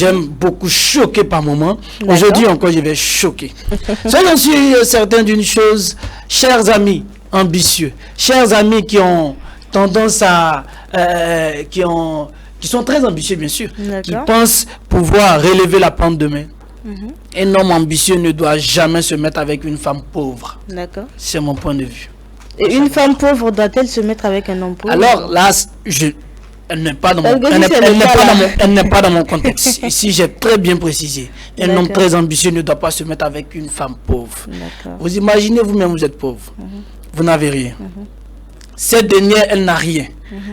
J'aime beaucoup choquer par moments. Aujourd'hui encore, je vais choquer. Soyons sûrs certains d'une chose, chers amis ambitieux, chers amis qui ont tendance à... qui sont très ambitieux, bien sûr, qui pensent pouvoir relever la pente demain. Un homme ambitieux ne doit jamais se mettre avec une femme pauvre. D'accord. C'est mon point de vue. Et une femme pauvre doit-elle se mettre avec un homme pauvre? Alors là, elle n'est pas dans mon contexte. Ici, j'ai très bien précisé. Un homme très ambitieux ne doit pas se mettre avec une femme pauvre. Vous imaginez vous-même, vous êtes pauvre. Vous n'avez rien. Cette dernière, elle n'a rien.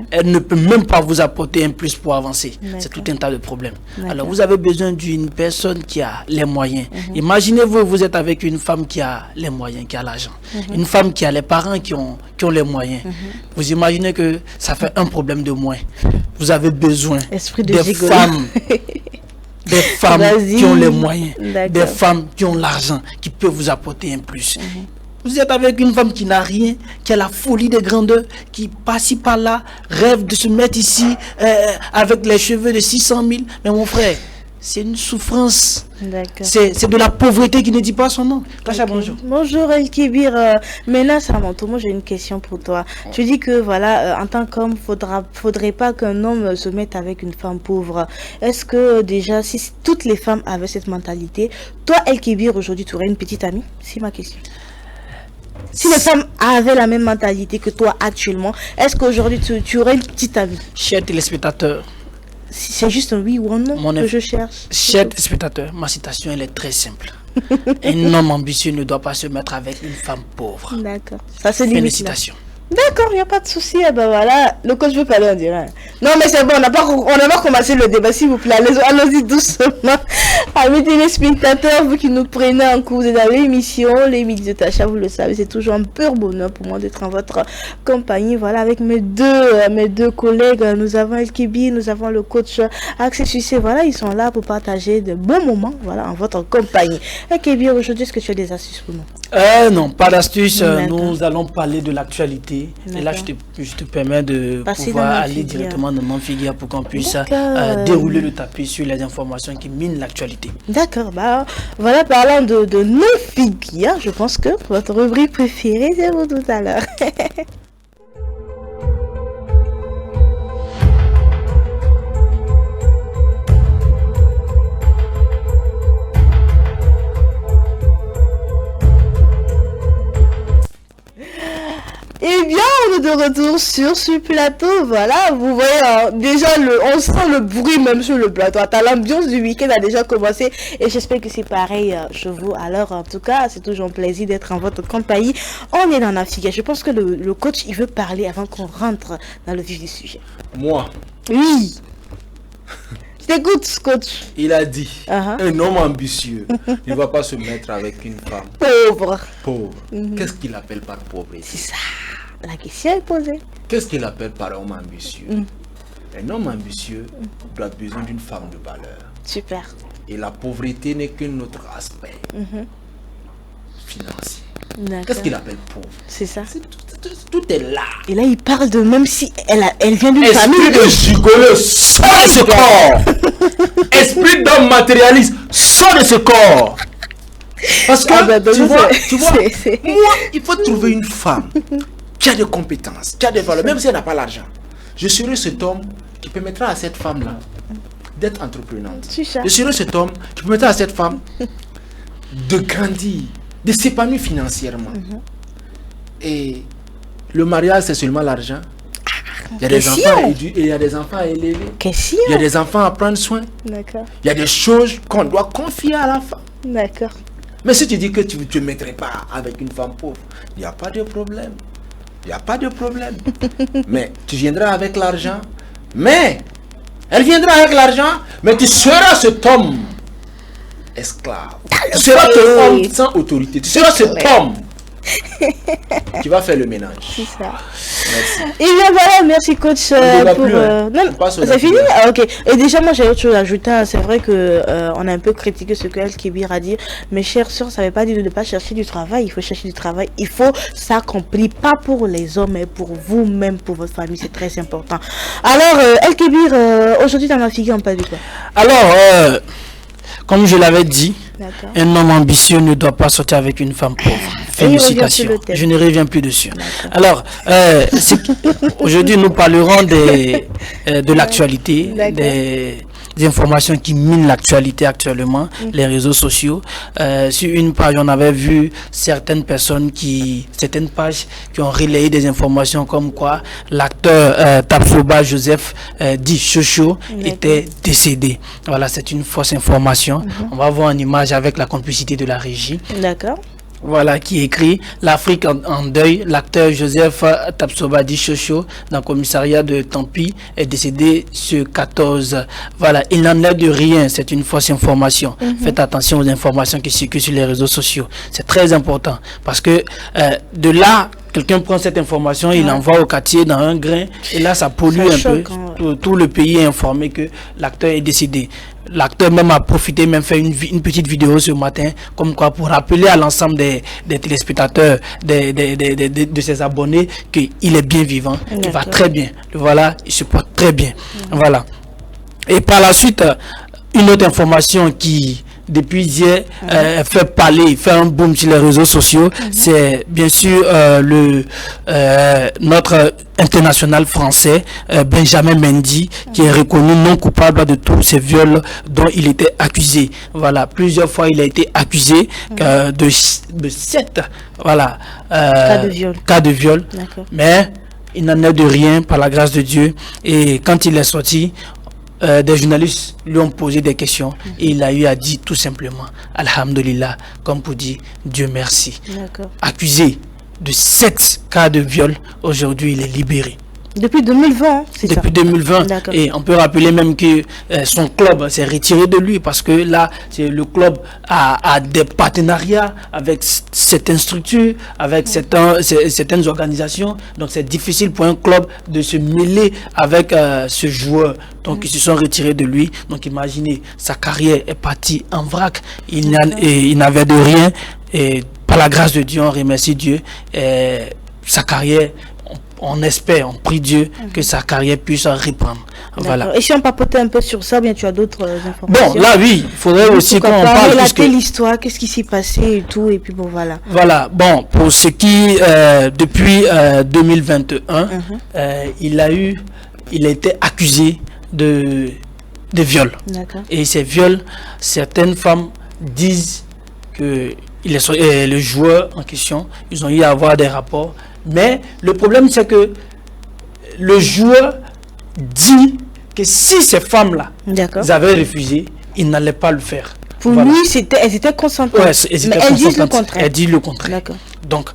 Elle ne peut même pas vous apporter un plus pour avancer. C'est tout un tas de problèmes. Alors, vous avez besoin d'une personne qui a les moyens. Imaginez-vous, vous êtes avec une femme qui a les moyens, qui a l'argent. Une femme qui a les parents qui ont les moyens. Vous imaginez que ça fait un problème de moins. Vous avez besoin des femmes. Des femmes qui ont les moyens. Des femmes qui ont l'argent, qui peuvent vous apporter un plus. Vous êtes avec une femme qui n'a rien, qui a la folie des grandeurs, qui par-ci par-là, rêve de se mettre ici avec les cheveux de 600 000. Mais mon frère, c'est une souffrance. C'est de la pauvreté qui ne dit pas son nom. Kacha, bonjour. Bonjour El Kébir. Maintenant, Samanto, moi j'ai une question pour toi. Tu dis que voilà, en tant qu'homme, faudrait pas qu'un homme se mette avec une femme pauvre. Est-ce que déjà, si toutes les femmes avaient cette mentalité, toi El Kébir, aujourd'hui, tu aurais une petite amie? C'est ma question. Si les femmes avaient la même mentalité que toi actuellement, est-ce qu'aujourd'hui tu aurais une petite amie? Chers téléspectateurs, c'est juste un oui ou un non que je cherche. Chers téléspectateurs, ma citation elle est très simple. Un homme ambitieux ne doit pas se mettre avec une femme pauvre. D'accord. Ça c'est limite. Félicitations. D'accord, il n'y a pas de souci. Eh ben voilà, le coach veut parler en direct. Non, mais c'est bon, on n'a pas commencé le débat, s'il vous plaît. Allons-y doucement. Amis téléspectateurs, vous qui nous prenez en cours dans l'émission, les Midis de Tacha, vous le savez, c'est toujours un pur bonheur pour moi d'être en votre compagnie. Voilà, avec mes deux collègues, nous avons El Kibi, nous avons le coach Axel Suissé. Voilà, ils sont là pour partager de bons moments, voilà, en votre compagnie. El Kibi, aujourd'hui, est-ce que tu as des astuces pour nous? Non, pas d'astuces. Nous allons parler de l'actualité. Et là, je te permets de pouvoir aller directement dans mon figure pour qu'on puisse dérouler le tapis sur les informations qui minent l'actualité. D'accord, bah voilà, parlant de nos figures, je pense que votre rubrique préférée, c'est vous tout à l'heure. Eh bien, on est de retour sur ce plateau, voilà, vous voyez, déjà, on sent le bruit même sur le plateau. Attends, l'ambiance du week-end a déjà commencé et j'espère que c'est pareil chez vous. Alors, en tout cas, c'est toujours un plaisir d'être en votre compagnie. On est dans la figure. Je pense que le coach, il veut parler avant qu'on rentre dans le vif du sujet. Moi? Oui. Je t'écoute, coach. Il a dit, un homme ambitieux ne va pas se mettre avec une femme pauvre. Qu'est-ce qu'il appelle par pauvreté? C'est ça, la question est posée. Qu'est-ce qu'il appelle par homme ambitieux? Un homme ambitieux doit besoin d'une femme de valeur. Super. Et la pauvreté n'est qu'un autre aspect financier. Qu'est-ce qu'il appelle pauvre? C'est ça. Tout est là. Et là, il parle de même si elle vient d'une famille. Esprit de gigolo, sors de ce corps. Esprit d'homme matérialiste, sors de ce corps. Parce que, tu vois, moi, il faut trouver une femme qui a des compétences, qui a des valeurs, même si elle n'a pas l'argent. Je serai cet homme qui permettra à cette femme-là d'être entreprenante. Je serai cet homme qui permettra à cette femme de grandir, de s'épanouir financièrement. Et le mariage, c'est seulement l'argent. Il y a des enfants et il y a des enfants à élever. Il y a des enfants à prendre soin. D'accord. Il y a des choses qu'on doit confier à la femme. D'accord. Mais si tu dis que tu ne te mettrais pas avec une femme pauvre, il n'y a pas de problème. Il n'y a pas de problème. Mais tu viendras avec l'argent. Mais elle viendra avec l'argent, mais tu seras cet homme esclave. Tu seras cet homme sans autorité. Tu seras cet homme Tu vas faire le ménage. C'est ça. Merci. Et bien voilà, merci coach pour... Non, c'est fini. Ah, ok. Et déjà, moi, j'ai autre chose à ajouter. C'est vrai que on a un peu critiqué ce que El Kébir a dit. Mes chères soeurs, ça ne veut pas dire de ne pas chercher du travail. Il faut chercher du travail. Il faut s'accomplir, pas pour les hommes, mais pour vous-même, pour votre famille. C'est très important. Alors, El Kébir, aujourd'hui, dans ma figure, on parle de quoi? Alors, comme je l'avais dit, un homme ambitieux ne doit pas sortir avec une femme pauvre. Félicitations. Je ne reviens plus dessus. Alors, aujourd'hui, nous parlerons de l'actualité, des informations qui minent l'actualité actuellement, les réseaux sociaux. Sur une page, on avait vu certaines pages qui ont relayé des informations comme quoi l'acteur Tapsoba Joseph dit Chocho était décédé. Voilà, c'est une fausse information. On va voir une image avec la complicité de la régie. D'accord. Voilà, qui écrit l'Afrique en deuil. L'acteur Joseph Tapsobadi Chocho, dans le commissariat de Tampi, est décédé ce 14. Voilà, il n'en est de rien. C'est une fausse information. Faites attention aux informations qui circulent sur les réseaux sociaux. C'est très important parce que de là, quelqu'un prend cette information, il l'envoie au quartier dans un grain et là, ça pollue un peu. Tout le pays est informé que l'acteur est décédé. L'acteur même a profité, même fait une petite vidéo ce matin, comme quoi pour rappeler à l'ensemble des téléspectateurs, de ses abonnés, qu'il est bien vivant, il va très bien. Voilà, il se porte très bien. Voilà. Et par la suite, une autre information qui, depuis hier, fait un boom sur les réseaux sociaux, c'est bien sûr notre international français Benjamin Mendy, qui est reconnu non coupable de tous ces viols dont il était accusé. Voilà, plusieurs fois il a été accusé de 7 cas de viol. Mais il n'en est de rien par la grâce de Dieu. Et quand il est sorti, des journalistes lui ont posé des questions et il a eu à dire tout simplement Alhamdulillah, comme pour dire Dieu merci. Accusé de 7 cas de viol, aujourd'hui il est libéré. Depuis 2020, c'est ça? Depuis 2020. Et on peut rappeler même que son club s'est retiré de lui parce que là, le club a des partenariats avec certaines structures, avec certaines organisations. Donc c'est difficile pour un club de se mêler avec ce joueur. Donc ils se sont retirés de lui. Donc imaginez, sa carrière est partie en vrac. Il n'avait de rien. Et par la grâce de Dieu, on remercie Dieu. Sa carrière, on espère, on prie Dieu que sa carrière puisse reprendre. Voilà. Et si on papotait un peu sur ça, bien tu as d'autres informations? Bon, là oui, il faudrait aussi qu'on parle de l'histoire, qu'est-ce qui s'est passé et tout, et puis bon voilà. Voilà, bon, pour ce qui, depuis 2021, il a été accusé de viol. Et ces viols, certaines femmes disent que le joueur en question, ils ont eu à avoir des rapports. Mais le problème, c'est que le joueur dit que si ces femmes-là avaient refusé, il n'allait pas le faire. Pour lui, elles étaient consentantes. Ouais, mais elles disent le contraire. Elle dit le contraire. Donc,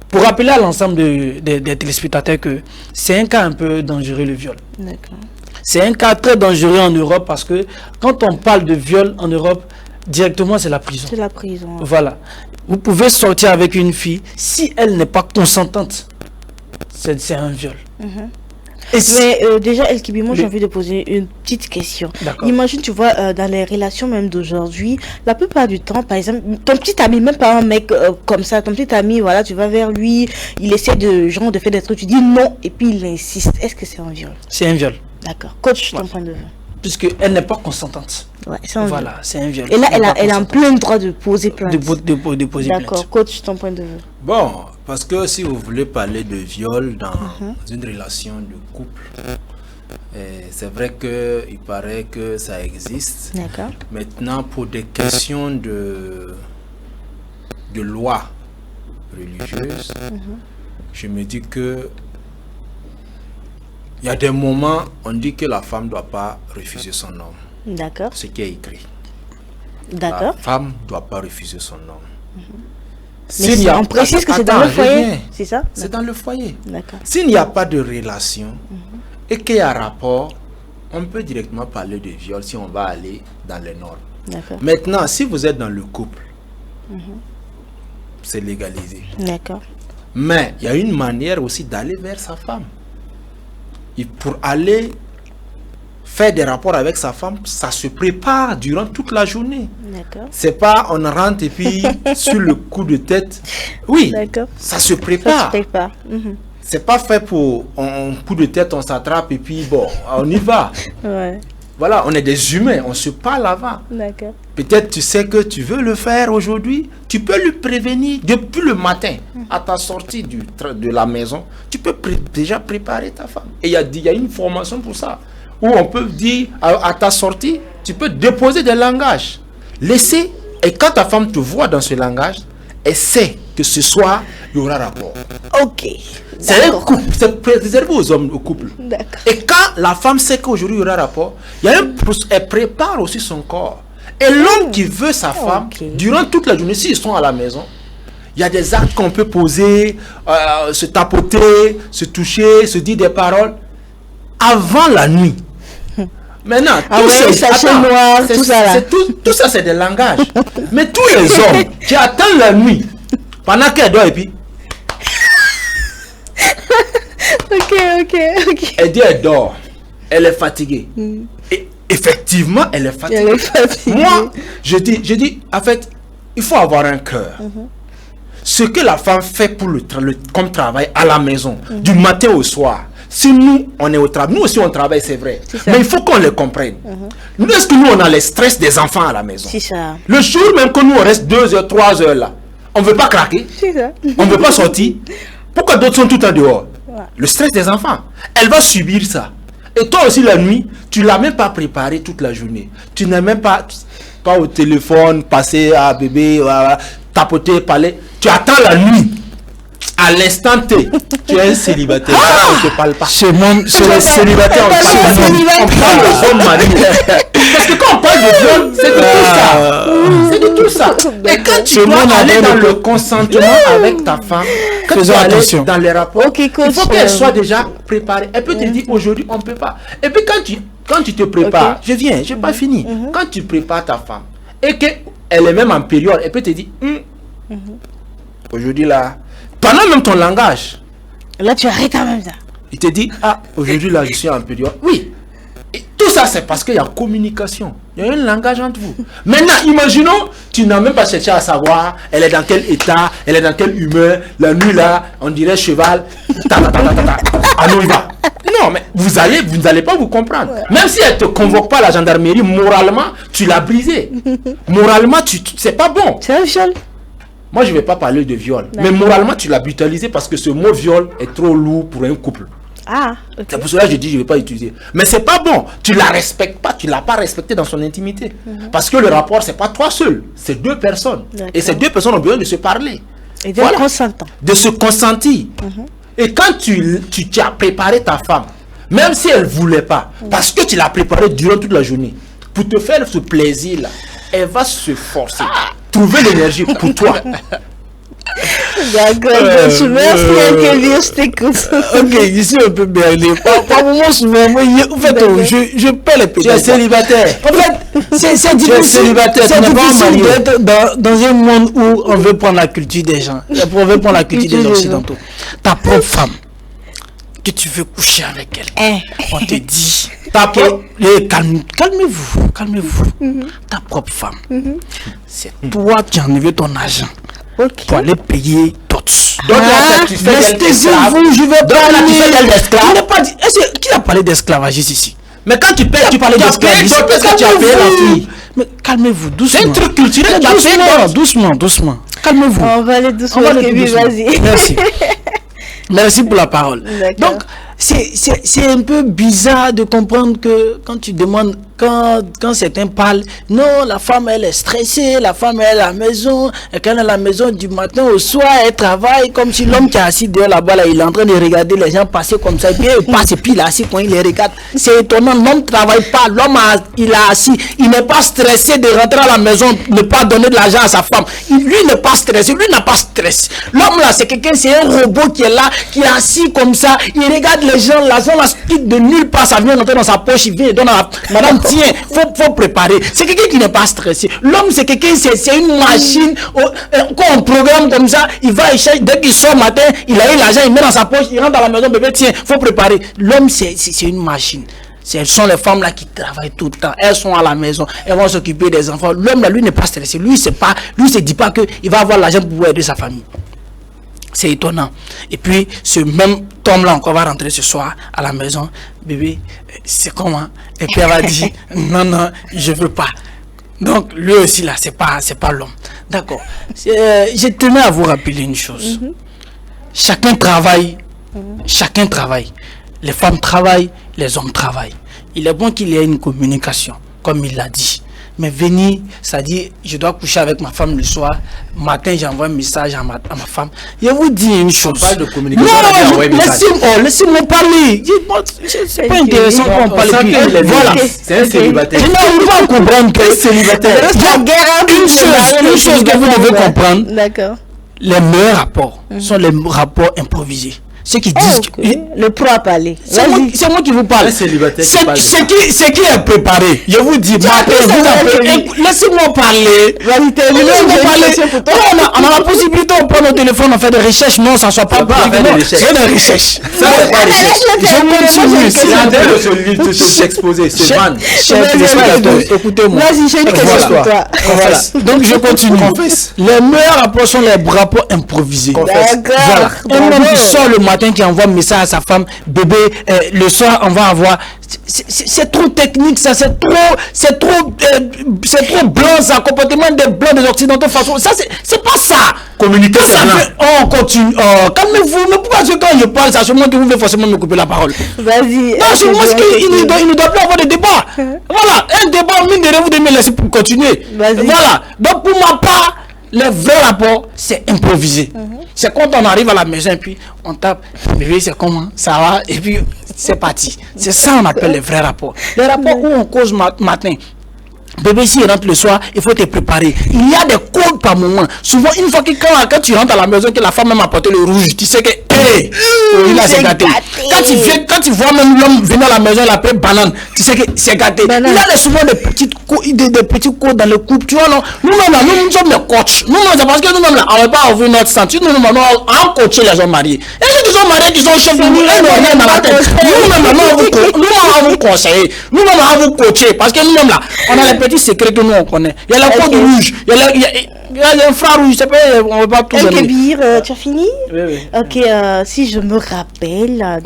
pour rappeler à l'ensemble des téléspectateurs que c'est un cas un peu dangereux, le viol. C'est un cas très dangereux en Europe parce que quand on parle de viol en Europe, directement c'est la prison. C'est la prison. Voilà. Vous pouvez sortir avec une fille, si elle n'est pas consentante, c'est un viol. Mais déjà, El Kibi, moi j'ai envie de poser une petite question. Imagine, tu vois, dans les relations même d'aujourd'hui, la plupart du temps, par exemple, ton petit ami, même pas un mec comme ça, ton petit ami, voilà, tu vas vers lui, il essaie de faire des trucs, tu dis non, et puis il insiste. Est-ce que c'est un viol? C'est un viol. D'accord. Coach, ton point de vue. Puisqu'elle n'est pas consentante. Voilà, c'est un viol. Et là, elle a un plein droit de poser plainte. De poser plainte. D'accord, coach, ton point de vue. Bon, parce que si vous voulez parler de viol dans une relation de couple, c'est vrai qu'il paraît que ça existe. D'accord. Maintenant, pour des questions de loi religieuse, je me dis que il y a des moments, on dit que la femme ne doit pas refuser son homme. D'accord. Ce qui est écrit. D'accord. La femme ne doit pas refuser son homme. Mais on précise que c'est dans le foyer, c'est ça? C'est dans le foyer. D'accord. S'il n'y a pas de relation et qu'il y a rapport, on peut directement parler de viol si on va aller dans les normes. D'accord. Maintenant, si vous êtes dans le couple, c'est légalisé. D'accord. Mais il y a une manière aussi d'aller vers sa femme. Et pour aller faire des rapports avec sa femme, ça se prépare durant toute la journée. D'accord. C'est pas on rentre et puis sur le coup de tête. Oui, ça se prépare. C'est pas fait pour un coup de tête, on s'attrape et puis bon, on y va. Ouais. Voilà, on est des humains, on se parle avant. D'accord. Peut-être tu sais que tu veux le faire aujourd'hui, tu peux lui prévenir depuis le matin à ta sortie de la maison. Tu peux déjà préparer ta femme. Et il y a une formation pour ça. Où on peut dire à ta sortie, tu peux déposer des langages. Laisser, et quand ta femme te voit dans ce langage, elle sait que ce soir, il y aura rapport. Ok. C'est un couple, c'est réservé aux hommes, au couple. D'accord. Et quand la femme sait qu'aujourd'hui il y aura rapport, elle prépare aussi son corps. Et l'homme qui veut sa femme, durant toute la journée, s'ils sont à la maison, il y a des actes qu'on peut poser, se tapoter, se toucher, se dire des paroles avant la nuit. Maintenant, tout ça c'est des langages. Mais tous les hommes qui attendent la nuit, pendant qu'elle dort et puis... Ok. Elle dit elle dort, elle est fatiguée. Et effectivement, elle est fatiguée. Moi, je dis, en fait, il faut avoir un cœur. Ce que la femme fait pour comme travail à la maison, du matin au soir. Si nous, on est au travail, nous aussi on travaille, c'est vrai. Mais il faut qu'on le comprenne. Nous, est-ce que nous, on a le stress des enfants à la maison? Le jour même que nous, on reste 2 heures, 3 heures là, on ne veut pas craquer. On ne veut pas sortir. Pourquoi d'autres sont tout le temps dehors? Le stress des enfants. Elle va subir ça. Et toi aussi, la nuit, tu ne l'as même pas préparé toute la journée. Tu n'es même pas au téléphone, passer à bébé, tapoter, parler. Tu attends la nuit. À l'instant T, tu es un célibataire. On ne te parle pas. Chez les célibataires, on parle de hommes mariés. Parce que quand on parle de viol, c'est de tout ça. C'est de tout ça. Et quand tu dois aller dans le consentement avec ta femme, quand tu dois aller dans les rapports, il faut qu'elle soit déjà préparée. Elle peut te dire aujourd'hui, on ne peut pas. Et puis quand tu te prépares, je viens, je n'ai pas fini. Quand tu prépares ta femme et qu'elle est même en période, elle peut te dire, aujourd'hui là, pendant même ton langage. Là, tu arrêtes en même temps. Il te dit, aujourd'hui là, je suis en période. Oui. Et tout ça, c'est parce qu'il y a communication. Il y a un langage entre vous. Maintenant, imaginons, tu n'as même pas cherché à savoir, elle est dans quel état, elle est dans quelle humeur, la nuit là, on dirait cheval, on y va. Non, mais vous n'allez pas vous comprendre. Même si elle ne te convoque pas à la gendarmerie, moralement, tu l'as brisé. Moralement, c'est pas bon. C'est un viol. Moi, je ne vais pas parler de viol. Mais moralement, tu l'as brutalisé parce que ce mot viol est trop lourd pour un couple. C'est pour cela que je dis, je ne vais pas utiliser. Mais c'est pas bon. Tu ne la respectes pas. Tu ne l'as pas respecté dans son intimité. Parce que le rapport, ce n'est pas toi seul. C'est 2 personnes. Et ces 2 personnes ont besoin de se parler. Et de consentir. De se consentir. Et quand tu as préparé ta femme, même si elle ne voulait pas, parce que tu l'as préparée durant toute la journée, pour te faire ce plaisir-là, elle va se forcer. Trouver l'énergie pour toi. D'accord, merci Kevin, je t'écoute. Ok, je suis un peu berné. Par moment, souvent, en fait, je perds les pédales. Tu es célibataire. En fait, c'est difficile d'être dans un monde où on veut prendre la culture des gens. On veut prendre la culture des Occidentaux. Ta propre femme, que tu veux coucher avec elle, on te dit... Calmez-vous. Ta propre femme, c'est toi qui as enlevé ton argent pour aller payer d'autres. Restez-vous, je vais parler. Qui a parlé d'esclavage ici? Mais quand tu payes, tu parles d'esclavage. Parce que tu as payé la fille. Mais calmez-vous, doucement. C'est un truc culturel. Doucement. Calmez-vous. On va aller doucement, vas-y. Merci pour la parole. Donc, c'est un peu bizarre de comprendre que quand tu demandes, quand certains parlent, non, la femme elle est stressée, la femme elle est à la maison, et quand elle est à la maison du matin au soir, elle travaille comme si l'homme qui est assis dehors là-bas, là, il est en train de regarder les gens passer comme ça, et puis il passe et puis il est assis quand il les regarde. C'est étonnant, l'homme ne travaille pas, l'homme il est assis, il n'est pas stressé de rentrer à la maison, ne pas donner de l'argent à sa femme. Lui n'est pas stressé, lui n'a pas stress. L'homme là, c'est quelqu'un, c'est un robot qui est là, qui est assis comme ça, il regarde les gens, l'argent la split de nulle part, ça vient rentrer dans sa poche, il vient et donne à madame tiens, faut préparer. C'est quelqu'un qui n'est pas stressé. L'homme, c'est quelqu'un, c'est une machine. Quand on programme comme ça, il va chercher, dès qu'il sort matin, il a eu l'argent, il met dans sa poche, il rentre dans la maison, bébé, tiens, faut préparer. L'homme, c'est une machine. Elles sont les femmes là qui travaillent tout le temps. Elles sont à la maison. Elles vont s'occuper des enfants. L'homme là, lui, n'est pas stressé. Lui, se dit pas qu'il va avoir l'argent pour pouvoir aider sa famille. C'est étonnant. Et puis, ce même homme là, on va rentrer ce soir à la maison. Bébé, c'est comment? Et puis elle va dire, non, je veux pas. Donc, lui aussi là, c'est pas l'homme. D'accord. Je tenais à vous rappeler une chose. Chacun travaille. Chacun travaille. Les femmes travaillent, les hommes travaillent. Il est bon qu'il y ait une communication, comme il l'a dit. Mais venir, c'est-à-dire, je dois coucher avec ma femme le soir. Matin, j'envoie un message à ma femme. Je vous dis une chose. On parle de communication. Non, laissez-moi parler. C'est pas intéressant qu'on parle. Voilà. C'est un célibataire. Je n'arrive pas à comprendre que c'est célibataire. Une chose que vous devez comprendre. D'accord. Les meilleurs rapports sont les rapports improvisés. Ceux qui disent le pro à parler. C'est moi qui vous parle. C'est qui est préparé. Je vous dis, laissez-moi parler. On a la possibilité, on prend nos téléphones, on fait des recherches. Non, ça ne soit pas c'est des recherches. Ça n'est pas des recherches. Je continue. C'est de s'exposer. C'est van. Écoutez-moi. Vas-y, j'ai une question pour toi. Donc je continue. Les meilleurs rapports sont les rapports improvisés. Voilà. Un homme qui sort le matin, qui envoie un message à sa femme, bébé, le soir on va avoir, c'est trop technique ça, c'est trop blanc ça, comportement des blancs, des occidentaux façon, ça c'est pas ça. Communiquer ça. On continue, calmez-vous, mais pourquoi quand je parle, c'est à ce moment que vous devez forcément me couper la parole. Vas-y. Non, c'est moi qu'il ne doit plus avoir de débat. Voilà, un débat, mine de rien, vous devez me laisser pour continuer. Voilà, donc pour ma part, les vrais rapports, c'est improvisé. C'est quand on arrive à la maison et puis on tape, bébé, c'est comment? Ça va? Et puis c'est parti. C'est ça on appelle les vrais rapports. Les rapports où on cause matin. Bébé, s'il rentre le soir, il faut te préparer. Il y a des codes par moment. Souvent, une fois que quand tu rentres à la maison, que la femme même apporté le rouge, tu sais que, il a c'est gâté. Quand tu vois même l'homme venir à la maison, il appelle banane, tu sais que c'est gâté. Il y a souvent des petits codes dans le couple. Tu vois, non? Nous-mêmes, là, nous sommes des coachs. Nous-mêmes, c'est parce que nous-mêmes, là, on ne va pas ouvrir notre sentiment. Nous-mêmes, on coacher les hommes mariés. Et ceux qui sont mariés, qui sont chefs, nous, dans la tête. Nous-mêmes, on vous conseiller. Nous-mêmes, on vous coacher. Parce que nous-mêmes, là, on a les petits secrets que nous, on connaît. Il y a la code rouge. Il y a un phare rouge. On ne va pas tout donner. Tu as fini? Oui. Ok, si je me rappelle,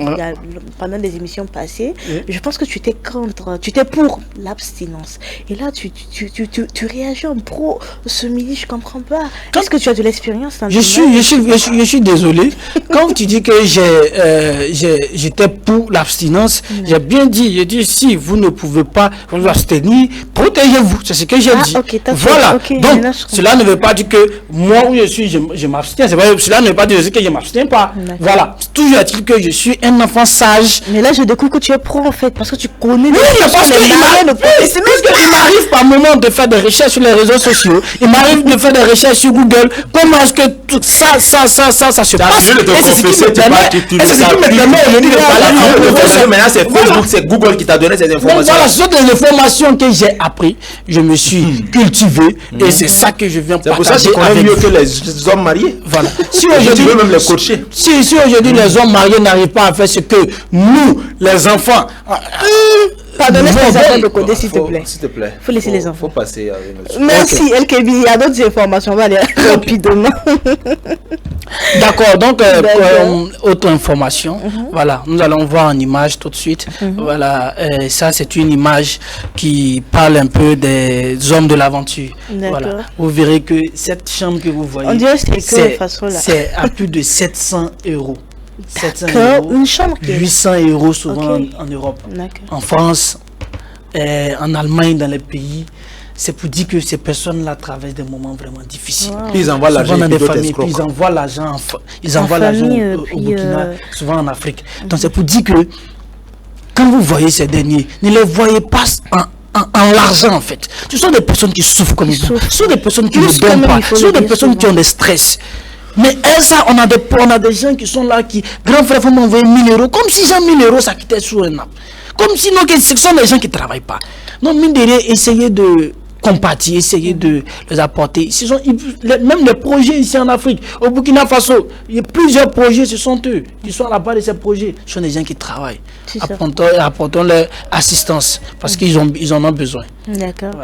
pendant des émissions passées, je pense que tu étais pour l'abstinence. Et là, tu réagis en pro ce midi, je comprends pas. Est-ce que tu as de l'expérience? Je suis désolé. Quand tu dis que j'étais pour l'abstinence, j'ai bien dit, si vous ne pouvez pas vous abstenir, protégez-vous. C'est ce que j'ai dit. Voilà. Donc, cela ne veut pas dire que moi où je m'abstiens. Cela ne veut pas dire que je ne m'abstiens pas. Voilà. Toujours est-il que je suis un enfant sage. Mais là, je découvre que tu es pro en fait, parce que tu connais. Oui, parce qu'il m'arrive par moment de faire des recherches sur les réseaux sociaux. Il m'arrive de faire des recherches sur Google. Comment est-ce que tout ça se passe? C'est ce qui me permet aujourd'hui de parler. Maintenant, c'est Facebook, c'est Google qui t'a donné ces informations. Voilà, ce sont des informations que j'ai appris. Je me suis cultivé et c'est ça que je viens partager. C'est pour ça que je connais mieux que les hommes mariés. Voilà. Si aujourd'hui, même les coacher. Si aujourd'hui les hommes mariés n'arrivent pas à faire ce que nous, les enfants. Pardonnez ces enfants de côté, s'il te plaît. S'il te plaît. Faut laisser les enfants. Faut passer avec notre... Merci, LKB. Il y a d'autres informations. On va aller rapidement. D'accord, donc autre information. Voilà, nous allons voir en image tout de suite. Voilà, ça c'est une image qui parle un peu des hommes de l'aventure. Voilà, vous verrez que cette chambre que vous voyez, on dirait c'est à plus de 700 euros. 700 €, une chambre 800 € souvent en Europe, en France, en Allemagne, dans les pays. C'est pour dire que ces l'argent traversent des moments vraiment difficiles. Ils envoient l'argent dans des familles, puis ils envoient l'argent au Burkina, souvent en Afrique. Donc c'est pour dire que quand vous voyez ces derniers, ne les voyez pas en l'argent en fait. Ce sont des personnes qui souffrent comme ils ont. Ce sont des personnes qui ne dorment pas. Ce sont des personnes qui ont des stress. Mais ça, on a des gens qui sont là, grand frère, faut m'envoyer 1000 €, comme si 1000 € ça quittait sous un arbre. Comme sinon, ce sont des gens qui ne travaillent pas. Non, mine de rien, essayer de compatir, essayer de les apporter. Même les projets ici en Afrique, au Burkina Faso, il y a plusieurs projets, ce sont eux qui sont à la base de ces projets. Ce sont des gens qui travaillent. Apportons leur assistance parce qu'ils en ont besoin. D'accord.